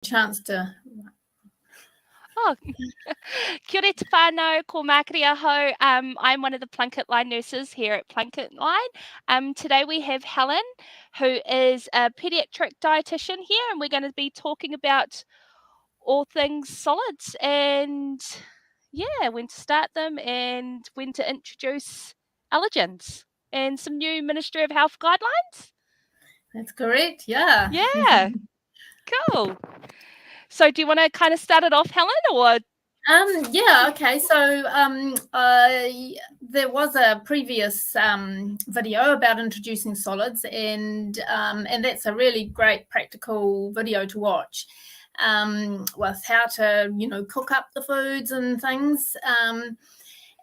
chance to. Oh, kia ora te whānau, ko Mākiri aho. I'm one of the Plunkett Line nurses here at Plunkett Line. Today we have Helen, who is a paediatric dietitian here, and we're going to be talking about all things solids and, when to start them and when to introduce allergens and some new Ministry of Health guidelines. That's correct, yeah. Yeah, cool. So do you want to kind of start it off, Helen, or? Yeah, okay. So there was a previous video about introducing solids, and that's a really great practical video to watch with how to cook up the foods and things.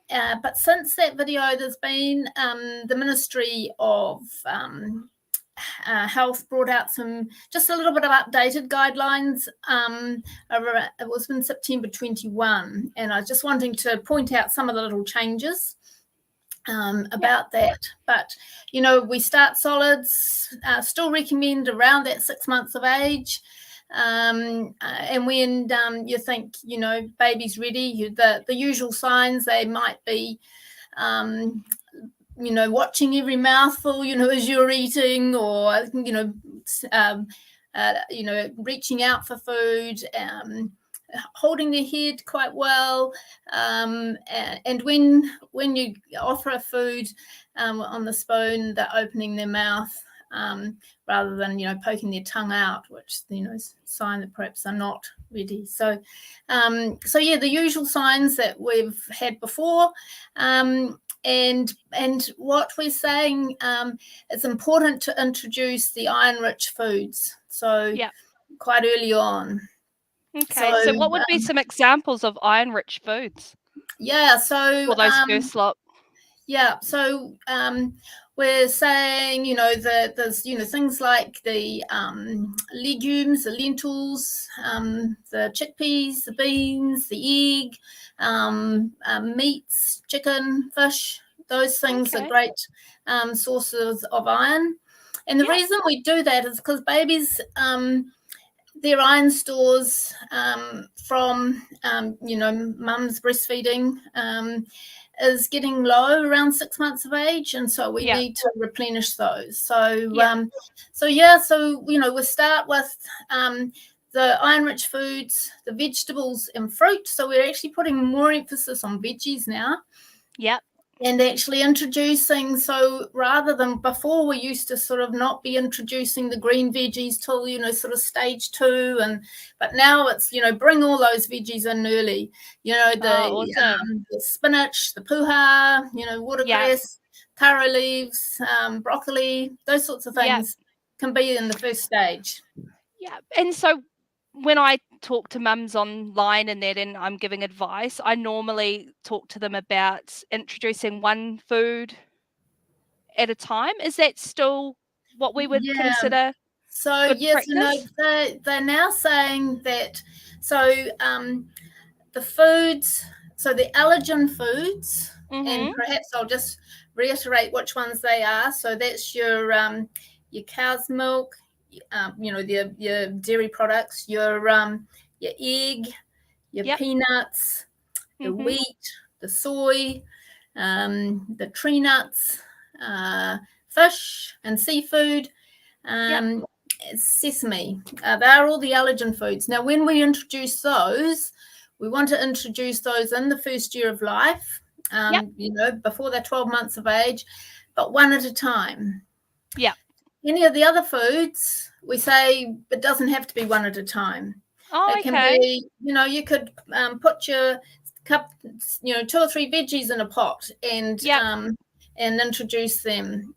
But since that video, there's been the Ministry of Health brought out just a little bit of updated guidelines. It was in September 21, and I was just wanting to point out some of the little changes about that. But we start solids, still recommend around that 6 months of age. And when you think baby's ready, the usual signs, they might be watching every mouthful, as you're eating, or, reaching out for food, holding their head quite well. And when you offer a food on the spoon, they're opening their mouth rather than, poking their tongue out, which, is a sign that perhaps they're not ready. So the usual signs that we've had before. And what we're saying, it's important to introduce the iron-rich foods, so quite early on. Okay, so what would be some examples of iron-rich foods? Yeah, so for those first lot. Yeah, so we're saying, there's, things like the legumes, the lentils, the chickpeas, the beans, the egg, meats, chicken, fish. Those things are great sources of iron. And the reason we do that is because babies, their iron stores from, mum's breastfeeding is getting low around 6 months of age, and so we need to replenish those. So we start with the iron-rich foods, the vegetables and fruit. So we're actually putting more emphasis on veggies now. Yep. And actually introducing, so rather than before, we used to sort of not be introducing the green veggies till, sort of stage 2, but now it's, bring all those veggies in early, the spinach, the puha, watercress, taro leaves, broccoli, those sorts of things can be in the first stage. Yeah, and so when I talk to mums online and that, and I'm giving advice, I normally talk to them about introducing one food at a time. Is that still what we would consider? So yes, they're now saying that. So the foods, so the allergen foods, and perhaps I'll just reiterate which ones they are. So that's your cow's milk, your dairy products, your egg, your peanuts, the wheat, the soy, the tree nuts, fish and seafood, sesame. They're all the allergen foods. Now, when we introduce those, we want to introduce those in the first year of life, before they're 12 months of age, but one at a time. Yeah. Any of the other foods, we say it doesn't have to be one at a time. Oh, it can be, you could put your cup, 2 or 3 veggies in a pot and introduce them,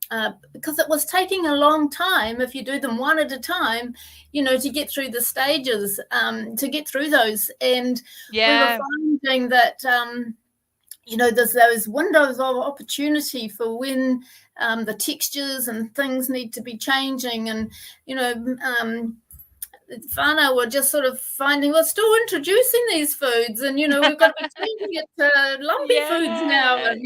because it was taking a long time, if you do them one at a time, to get through the stages, to get through those. And we were finding that there's those windows of opportunity for when the textures and things need to be changing, and whānau were just sort of finding we're still introducing these foods, and we've got to be changing it to lumpy foods now, and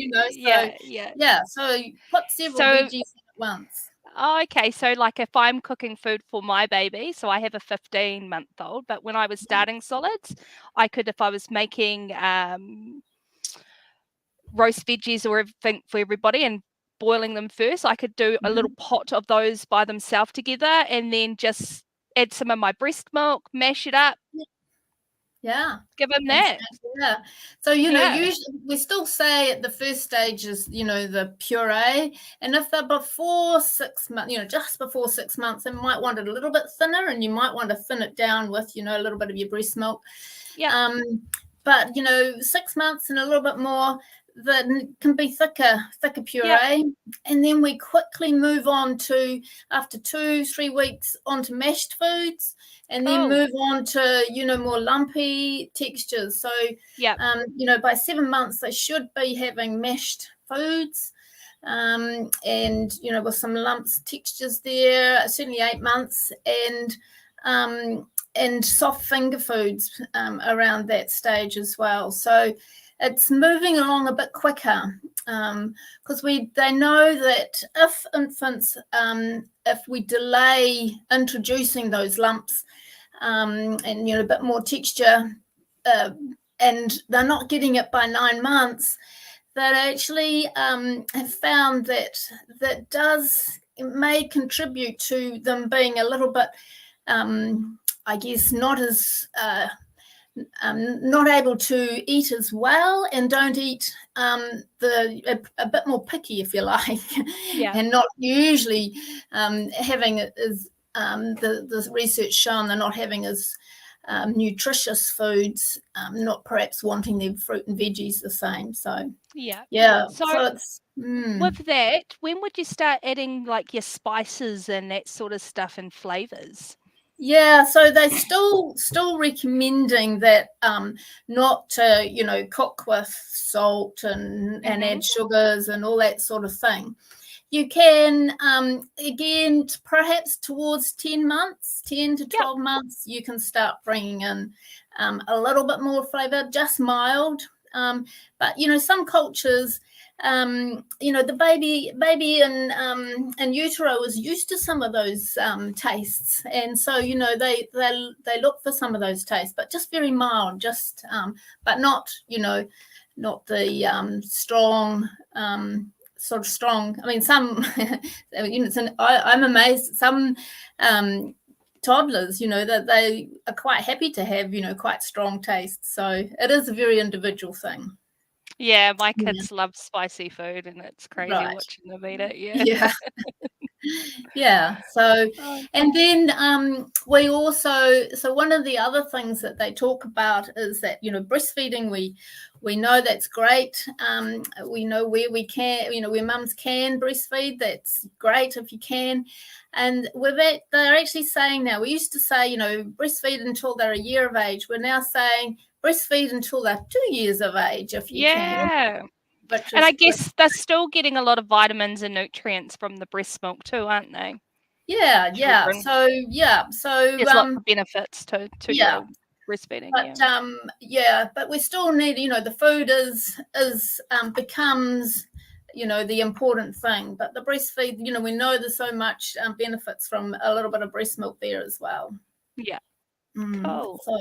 so put several veggies in at once. Oh, okay. So like if I'm cooking food for my baby, so I have a 15-month-old, but when I was starting solids, I could, if I was making roast veggies or everything for everybody and boiling them first, I could do a little pot of those by themselves together and then just add some of my breast milk, mash it up. Yeah. Give them that. Exactly, yeah. So, know, Yeah. usually we still say at the first stage is, the puree. And if they're before 6 months, just before 6 months, they might want it a little bit thinner, and you might want to thin it down with, a little bit of your breast milk. Yeah. But, 6 months and a little bit more, that can be thicker puree. Yep. And then we quickly move on to, after 2-3 weeks, onto mashed foods, and then move on to, more lumpy textures. So, yep. By 7 months, they should be having mashed foods, and, with some lumps textures there, certainly 8 months, and soft finger foods around that stage as well. So it's moving along a bit quicker, because they know that if infants, if we delay introducing those lumps, and a bit more texture, and they're not getting it by 9 months, that actually have found that it may contribute to them being a little bit, I guess, not as not able to eat as well, and don't eat a bit more picky, if you like, and not usually having it as the research shown they're not having as nutritious foods, not perhaps wanting their fruit and veggies the same. So so it's with that, when would you start adding like your spices and that sort of stuff and flavors? Yeah, so they're still recommending that not to cook with salt and add sugars and all that sort of thing. You can again, perhaps towards 10 to 12 months, you can start bringing in a little bit more flavor, just mild. But some cultures, the baby in utero is used to some of those tastes, and so they look for some of those tastes, but just very mild, just but not not the strong, sort of strong. I mean, some I'm amazed at some toddlers, that they are quite happy to have quite strong tastes. So it is a very individual thing. Yeah, my kids love spicy food, and it's crazy watching them eat it. Yeah. Yeah. So, and then we also, so one of the other things that they talk about is that, breastfeeding, we know that's great. We know where we can, where mums can breastfeed. That's great if you can. And they're actually saying now, we used to say, breastfeed until they're a year of age. We're now saying breastfeed until they're 2 years of age, if you can. And I guess they're still getting a lot of vitamins and nutrients from the breast milk too, aren't they? Yeah. So there's lots of benefits to breastfeeding. But but we still need, the food becomes the important thing. But the breastfeed, we know there's so much benefits from a little bit of breast milk there as well. Yeah. Cool. So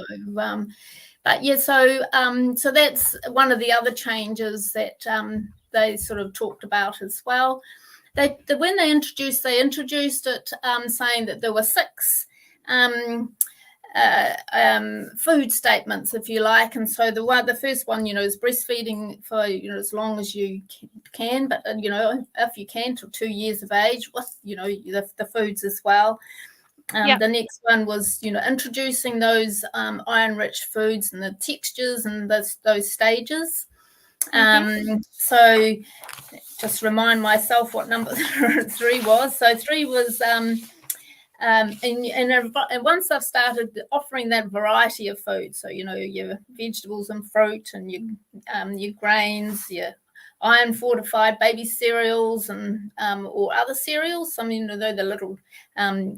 so that's one of the other changes that they sort of talked about as well. When they introduced it, saying that there were 6 food statements, if you like. And so the first one, is breastfeeding for as long as you can, but if you can, till 2 years of age, with the foods as well. The next one was introducing those iron-rich foods and the textures and those stages. So just remind myself what number 3 was. So 3 was and once I've started offering that variety of food, so your vegetables and fruit and your grains, your iron fortified baby cereals and or other cereals. Some the little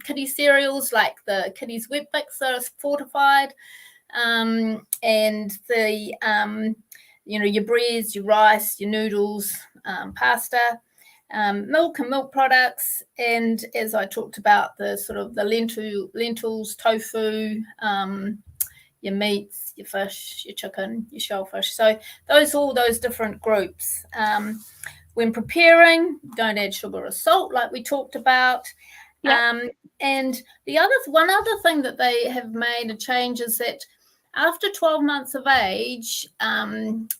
kiddie cereals, like the Kiddies Wet Bix that are fortified, and the your breads, your rice, your noodles, pasta. milk and milk products, and as I talked about, the sort of the lentils, tofu, your meats, your fish, your chicken, your shellfish. So all those different groups. When preparing, don't add sugar or salt, like we talked about. Yep. And one other thing that they have made a change is that after 12 months of age,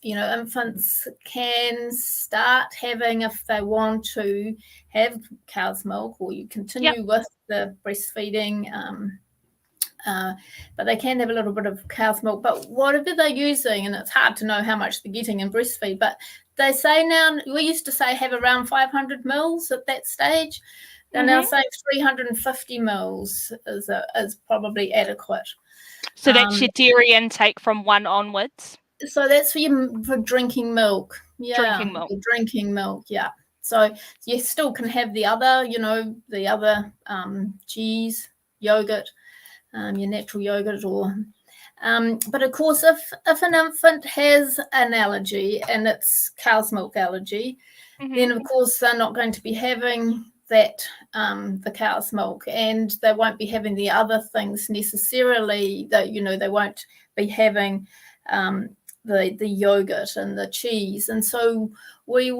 infants can start having, if they want to, have cow's milk, or you continue with the breastfeeding, but they can have a little bit of cow's milk. But whatever they're using, and it's hard to know how much they're getting in breastfeed, but they say now, we used to say have around 500 mils at that stage. They're now saying 350 mils is probably adequate. So that's your dairy intake from 1 onwards? So that's for drinking milk. Yeah, drinking milk, yeah. So you still can have the other, cheese, yogurt, your natural yogurt, but of course, if an infant has an allergy and it's cow's milk allergy, then of course they're not going to be having that the cow's milk, and they won't be having the other things necessarily. That they won't be having the yogurt and the cheese, and so we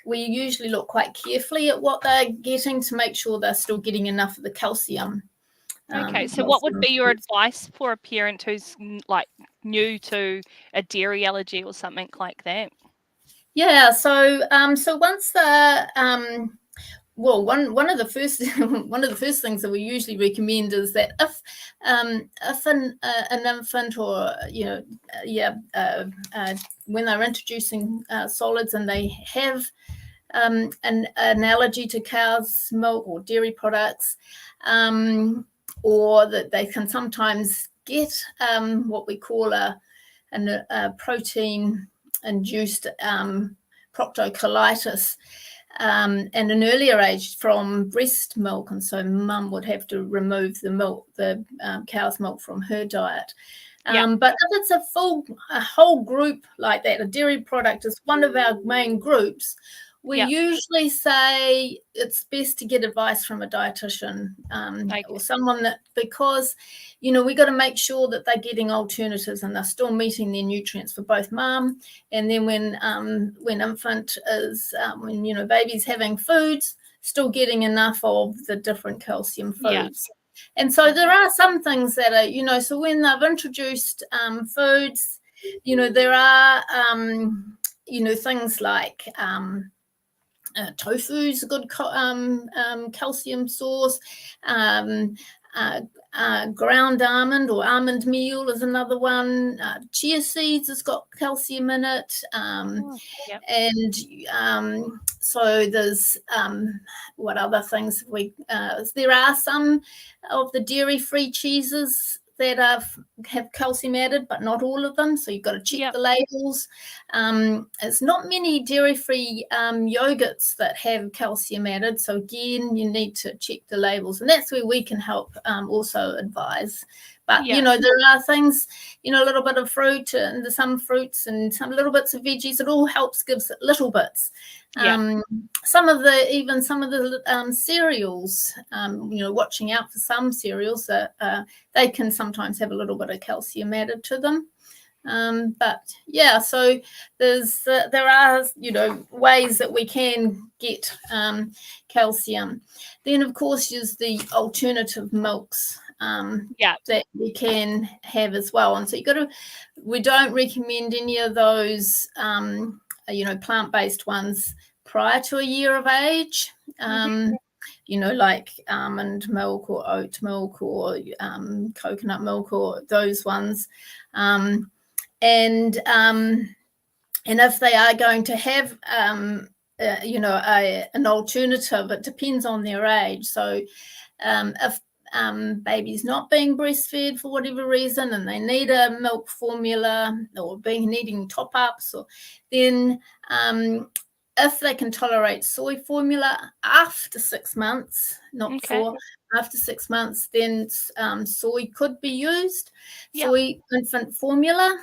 usually look quite carefully at what they're getting to make sure they're still getting enough of the calcium. Okay, so what would be your advice for a parent who's like new to a dairy allergy or something like that? Yeah, so once the one of the first things that we usually recommend is that if an infant, or when they're introducing solids and they have an allergy to cow's milk or dairy products, or that they can sometimes get what we call a protein-induced proctocolitis, and an earlier age from breast milk, and so mum would have to remove the cow's milk from her diet. But if it's a whole group like that, a dairy product is one of our main groups, we usually say it's best to get advice from a dietitian, or someone because we got to make sure that they're getting alternatives and they're still meeting their nutrients for both mum, and then when infant is when baby's having foods, still getting enough of the different calcium foods. And so there are some things that are so when they've introduced foods, there are things like tofu is a good calcium source. Ground almond or almond meal is another one. Chia seeds has got calcium in it. And so there's what other things there are some of the dairy-free cheeses that have calcium added, but not all of them. So you've got to check the labels. There's not many dairy-free yogurts that have calcium added. So again, you need to check the labels, and that's where we can help also advise. But there are things, a little bit of fruit and some fruits and some little bits of veggies. It all helps, gives it little bits. Some of the cereals, watching out for some cereals that they can sometimes have a little bit of calcium added to them. So there are ways that we can get calcium. Then of course there's the alternative milks that we can have as well, and so we don't recommend any of those plant-based ones prior to a year of age, like almond milk or oat milk or coconut milk or those ones. And if they are going to have, an alternative, it depends on their age. So if baby's not being breastfed for whatever reason and they need a milk formula or needing top-ups, then if they can tolerate soy formula after 6 months, not before, after 6 months, then soy could be used, soy infant formula.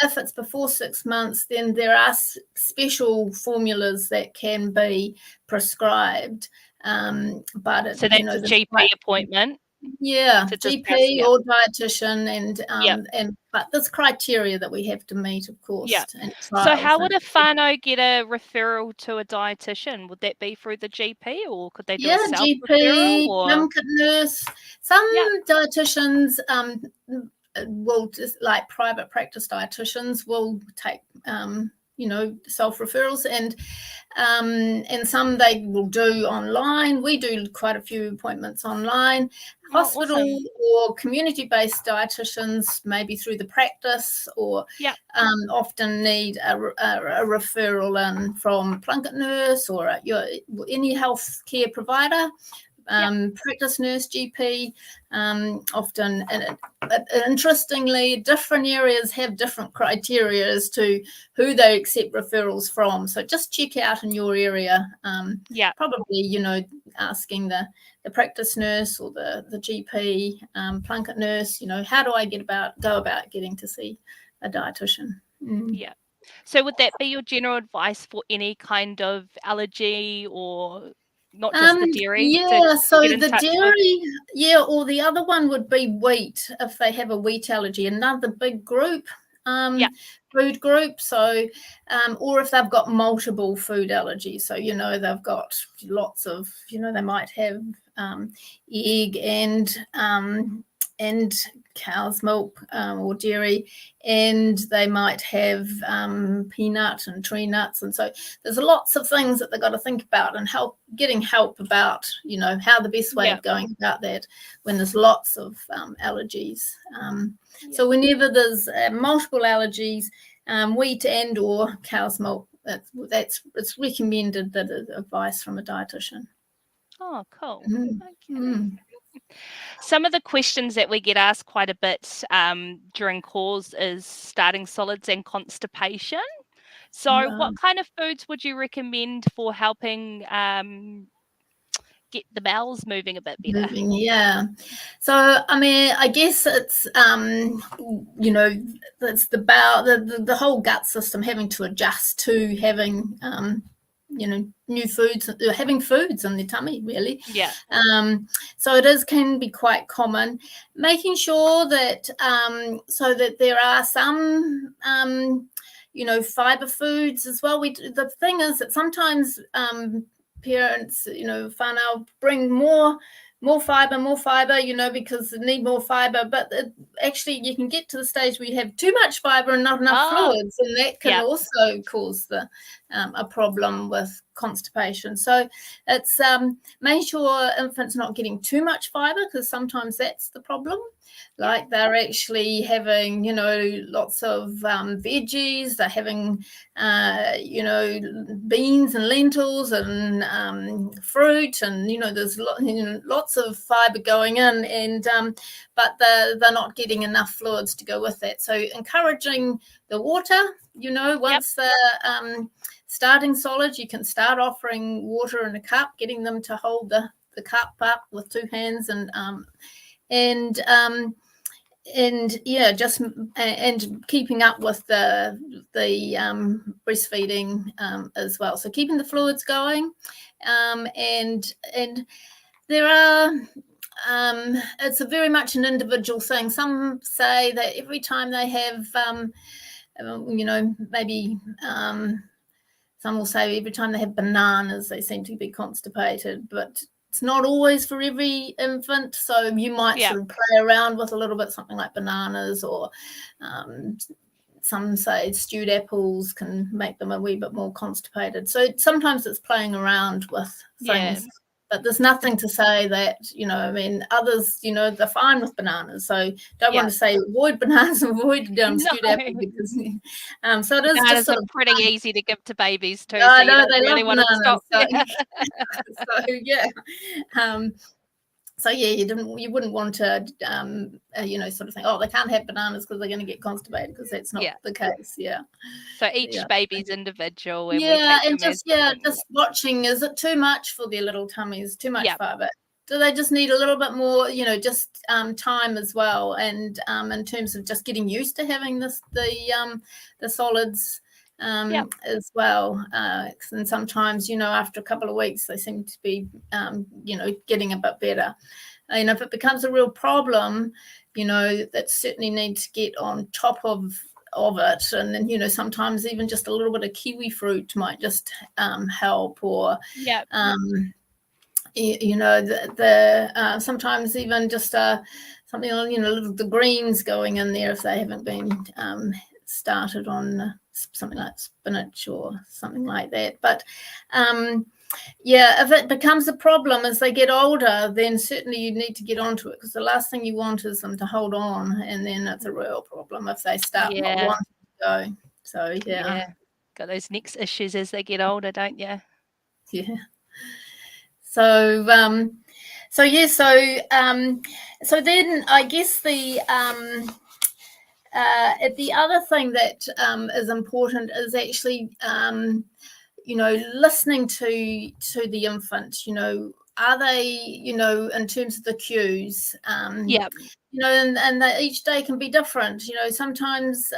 if it's before 6 months, then there are special formulas that can be prescribed. But So that's a GP appointment. Yeah, to discuss, GP or dietitian, and but there's criteria that we have to meet, of course. Yeah. And So how would a whānau get a referral to a dietitian? Would that be through the GP, or could they do a self-referral? GP, Or blanket nurse. Some dietitians will just, like private practice dietitians, will take self-referrals, and some they will do online. We do quite a few appointments online. Hospital awesome. or community-based dietitians, maybe through the practice, or often need a referral in from plunket nurse or any healthcare provider. Practice nurse, GP, often. And interestingly, different areas have different criteria as to who they accept referrals from. So just check out in your area. Probably, asking the practice nurse or the GP, plunket nurse, how do I go about getting to see a dietitian? Yeah. So would that be your general advice for any kind of allergy, or not just the dairy? So the dairy, or the other one would be wheat, if they have a wheat allergy, another big group, food group. So, or if they've got multiple food allergies, so, they've got lots of, they might have egg and cow's milk or dairy, and they might have peanut and tree nuts, and so there's lots of things that they've got to think about, and getting help about how the best way of going about that when there's lots of allergies. So whenever there's multiple allergies, wheat and or cow's milk, it's recommended that advice from a dietitian. Oh, cool. Okay. Some of the questions that we get asked quite a bit during calls is starting solids and constipation. So what kind of foods would you recommend for helping get the bowels moving a bit better? So, I guess it's, it's the bowel, the whole gut system having to adjust to having, new foods, having foods in the tummy, really. So it can be quite common. Making sure that, so that there are some, fiber foods as well. The thing is that sometimes parents, whānau bring more fiber, because they need more fiber, but actually you can get to the stage where you have too much fiber and not enough fluids, and that can also cause a problem with constipation. So it's making sure infants not getting too much fiber, because sometimes that's the problem. Like they're actually having, lots of veggies, they're having, beans and lentils and fruit, and, there's lots of fiber going in, and but they're not getting enough fluids to go with that. So encouraging the water, once they're starting solids, you can start offering water in a cup, getting them to hold the cup up with two hands, and keeping up with the breastfeeding as well. So keeping the fluids going, and there are. It's very much an individual thing. Some say that every time they have, maybe. Some will say every time they have bananas, they seem to be constipated, but it's not always for every infant. So you might sort of play around with a little bit, something like bananas, or some say stewed apples can make them a wee bit more constipated. So sometimes it's playing around with things. But there's nothing to say that, others, they're fine with bananas. So don't want to say avoid bananas and avoid stewed apple, because so it is bananas are pretty easy to give to babies too. I know, so they really love bananas. So you wouldn't want to, sort of think, they can't have bananas because they're going to get constipated, because that's not the case. So each baby's individual. And just watching, is it too much for their little tummies? Too much fiber? do they just need a little bit more, just time as well, and in terms of just getting used to having the solids as well, and sometimes after a couple of weeks they seem to be getting a bit better. And if it becomes a real problem, that certainly need to get on top of it, and then sometimes even just a little bit of kiwi fruit might just help, or sometimes even just something little the greens going in there if they haven't been started on something like spinach or something like that. But if it becomes a problem as they get older, then certainly you need to get onto it, because the last thing you want is them to hold on, and then it's a real problem if they start not wanting to go. So got those next issues as they get older, don't you? Yeah. So then I guess the other thing that is important is actually listening to the infant. Are they in terms of the cues? And each day can be different. Sometimes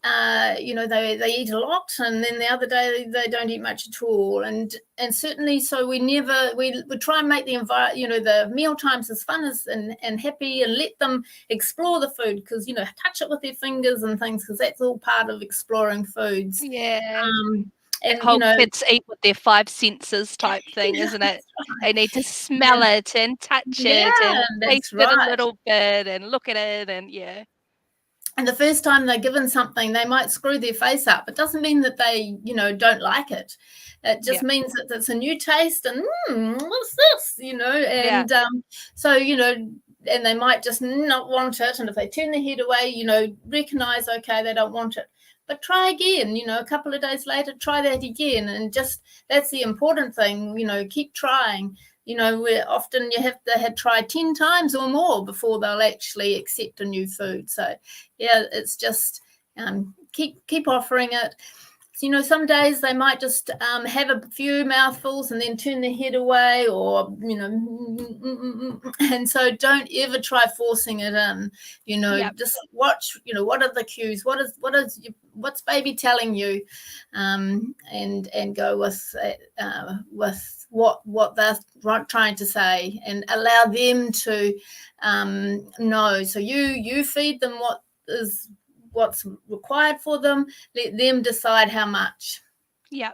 they eat a lot, and then the other day they don't eat much at all, and certainly so we try and make the the meal times as fun as and happy, and let them explore the food, because touch it with their fingers and things, because that's all part of exploring foods. And kids eat with their 5 senses type thing, isn't it? Right. They need to smell it and touch it and taste it a little bit and look at it, and And the first time they're given something, they might screw their face up. It doesn't mean that they, don't like it. It just means that it's a new taste, and what's this, and so, and they might just not want it. And if they turn their head away, recognize, okay, they don't want it. But try again, a couple of days later, try that again. And just, that's the important thing, keep trying. Where often you have to try 10 times or more before they'll actually accept a new food. So, it's just keep offering it. So, some days they might just have a few mouthfuls and then turn their head away, or, and so don't ever try forcing it in. Just watch, what are the cues? What's baby telling you? And go with what they're trying to say, and allow them to know. So you feed them what's required for them. Let them decide how much. Yeah,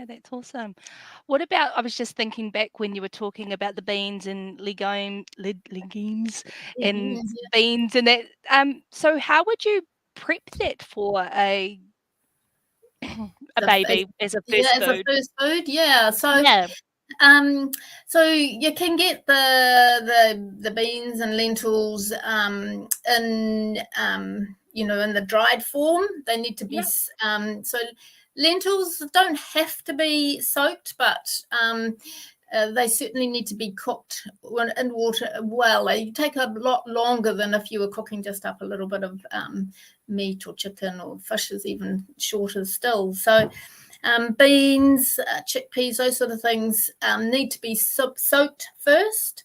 that's awesome. What about, I was just thinking back when you were talking about the beans and legumes and beans and that. So how would you prep that for a baby as a first food? As a first food, so you can get the beans and lentils in in the dried form. They need to be so lentils don't have to be soaked, but they certainly need to be cooked in water well. They take a lot longer than if you were cooking just up a little bit of meat or chicken, or fish is even shorter still. So beans, chickpeas, those sort of things need to be soaked first,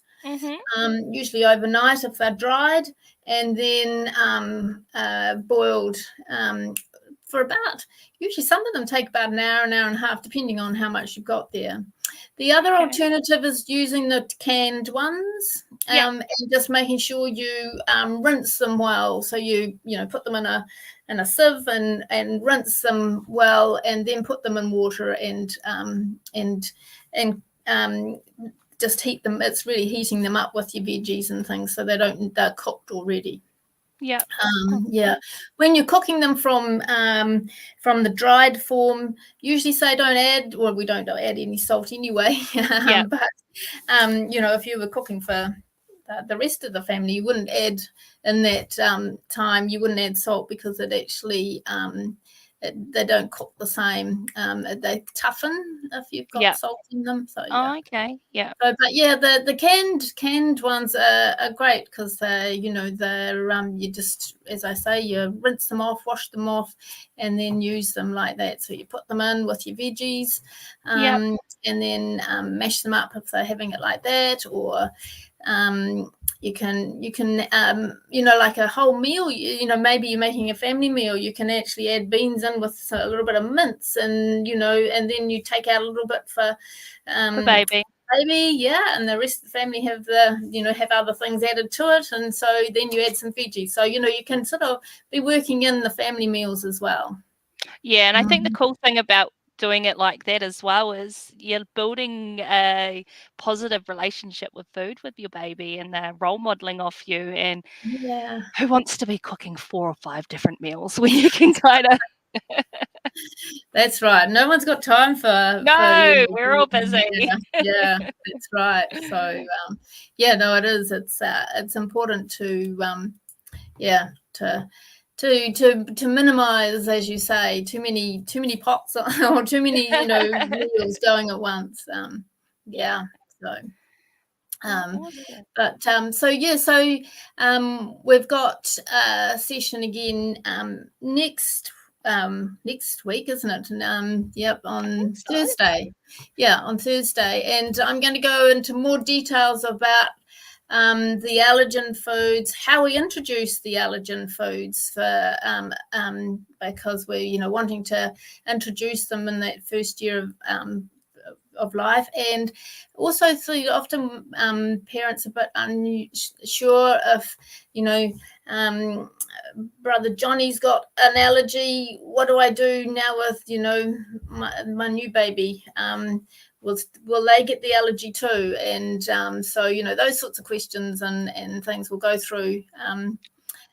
usually overnight if they're dried, and then boiled for about, usually some of them take about an hour and a half, depending on how much you've got there. The other alternative is using the canned ones, and just making sure you rinse them well. So you put them in a sieve and rinse them well, and then put them in water and just heat them. It's really heating them up with your veggies and things, so they're cooked already. When you're cooking them from the dried form, usually say don't add, well, we don't add any salt anyway. But if you were cooking for the rest of the family, you wouldn't add in that time. You wouldn't add salt, because it actually they don't cook the same. They toughen if you've got salt in them. So Oh, okay. Yeah. So, but yeah, the canned ones are great because they're you just, as I say, you rinse them off, wash them off, and then use them like that. So you put them in with your veggies, and then mash them up if they're having it like that, or you can like a whole meal, maybe you're making a family meal, you can actually add beans in with a little bit of mince, and and then you take out a little bit for baby, and the rest of the family have have other things added to it, and so then you add some veggies, so you can sort of be working in the family meals as well. Yeah, and I think the cool thing about doing it like that as well is you're building a positive relationship with food with your baby, and they're role modeling off you. And who wants to be cooking 4 or 5 different meals when you can kind of That's right, no one's got time for we're all busy. Yeah, that's right. So it is, it's important to to minimize, as you say, too many pots or too many meals going at once. We've got a session again next week, isn't it? On Thursday. On Thursday, and I'm going to go into more details about the allergen foods, how we introduce the allergen foods for because we're wanting to introduce them in that first year of life, and also so often parents are a bit unsure if brother Johnny's got an allergy, what do I do now with my new baby? Will they get the allergy too? And so those sorts of questions and things we'll go through.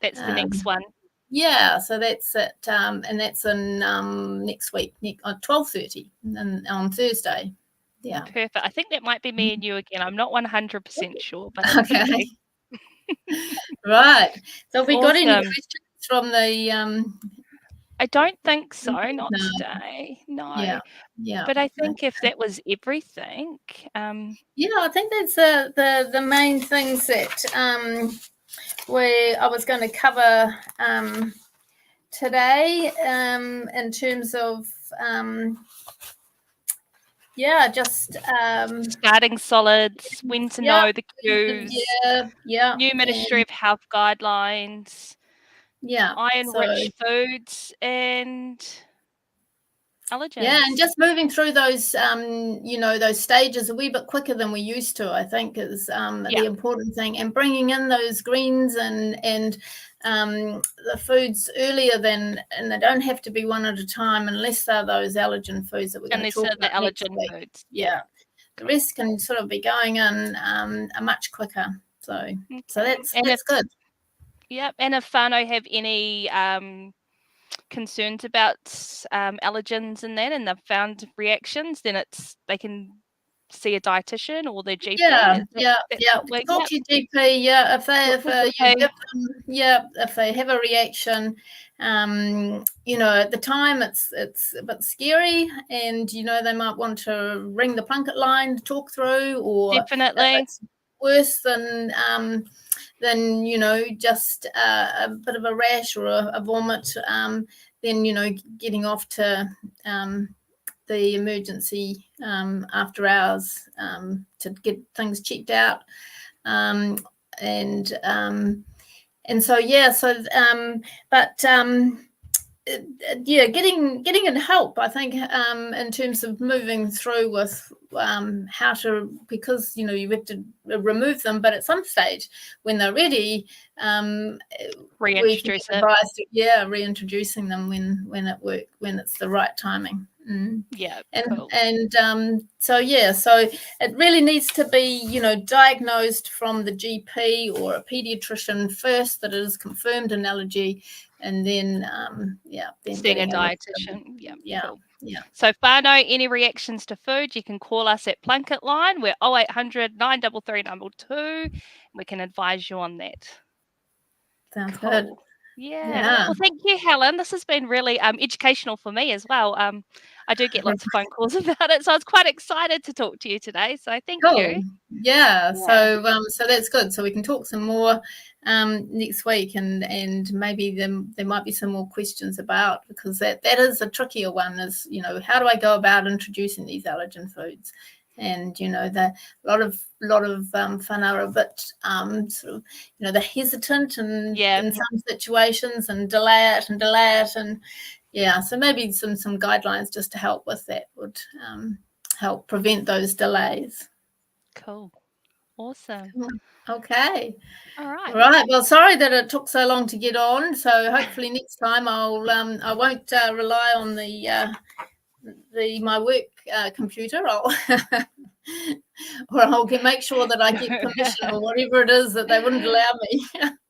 That's the next one. Yeah, so that's it, and that's in next week on 12:30 on Thursday. Yeah, perfect. I think that might be me and you again. I'm not 100% sure, but it could be. Right. So have we got any questions from the I don't think so, not today. No. Yeah. But I think if that was everything, I think that's the main things that I was going to cover today in terms of just starting solids, when to know the cues, new Ministry of Health guidelines, iron-rich foods, and allergens. Yeah, and just moving through those, those stages a wee bit quicker than we used to, I think is the important thing, and bringing in those greens and the foods earlier and they don't have to be one at a time unless they're those allergen foods that we're going to talk about. Unless they're the allergen foods. Yeah. The rest can sort of be going in a much quicker. So that's good. Yep. And if whānau have any concerns about allergens and that, and they've found reactions, then they can see a dietitian or their GP. Talk to your GP. If they have a reaction, at the time it's a bit scary, and they might want to ring the Plunket line to talk through, or definitely if it's worse than just a bit of a rash or a vomit, then getting off to the emergency after hours to get things checked out, getting in help, I think, in terms of moving through with how to, because you have to remove them, but at some stage when they're ready, reintroducing them when it's the right timing. So it really needs to be diagnosed from the GP or a paediatrician first, that it is confirmed an allergy, and then seeing a dietitian. Cool. So whānau, any reactions to food, you can call us at Plunket line. We're 0800 933 222. We can advise you on that. Sounds good. Yeah. Well, thank you, Helen. This has been really educational for me as well. I do get lots of phone calls about it, so I was quite excited to talk to you today. So thank Cool. you. Yeah. Yeah. So that's good. So we can talk some more next week, and maybe there might be some more questions about, because that is a trickier one. Is, how do I go about introducing these allergen foods? And the lot of whānau are a bit sort of they're hesitant and Yeah. in some situations, and delay it, and yeah. So maybe some guidelines just to help with that would help prevent those delays. Cool. Awesome. Okay. All right. Right. Well, sorry that it took so long to get on. So hopefully next time I won't rely on my work computer. I'll make sure that I get permission or whatever it is that they wouldn't allow me.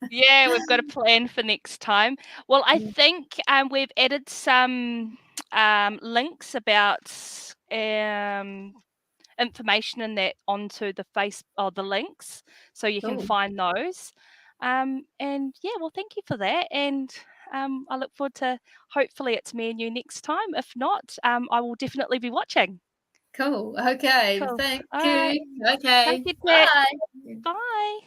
Yeah, we've got a plan for next time. Well, I think we've added some links about information in that onto the links, so you can Cool. find those. And yeah, well, thank you for that. And I look forward to, hopefully it's me and you next time. If not, I will definitely be watching. Cool. Okay. Cool. Thank All right. you. Thank Okay. you, Kat. Bye. Bye.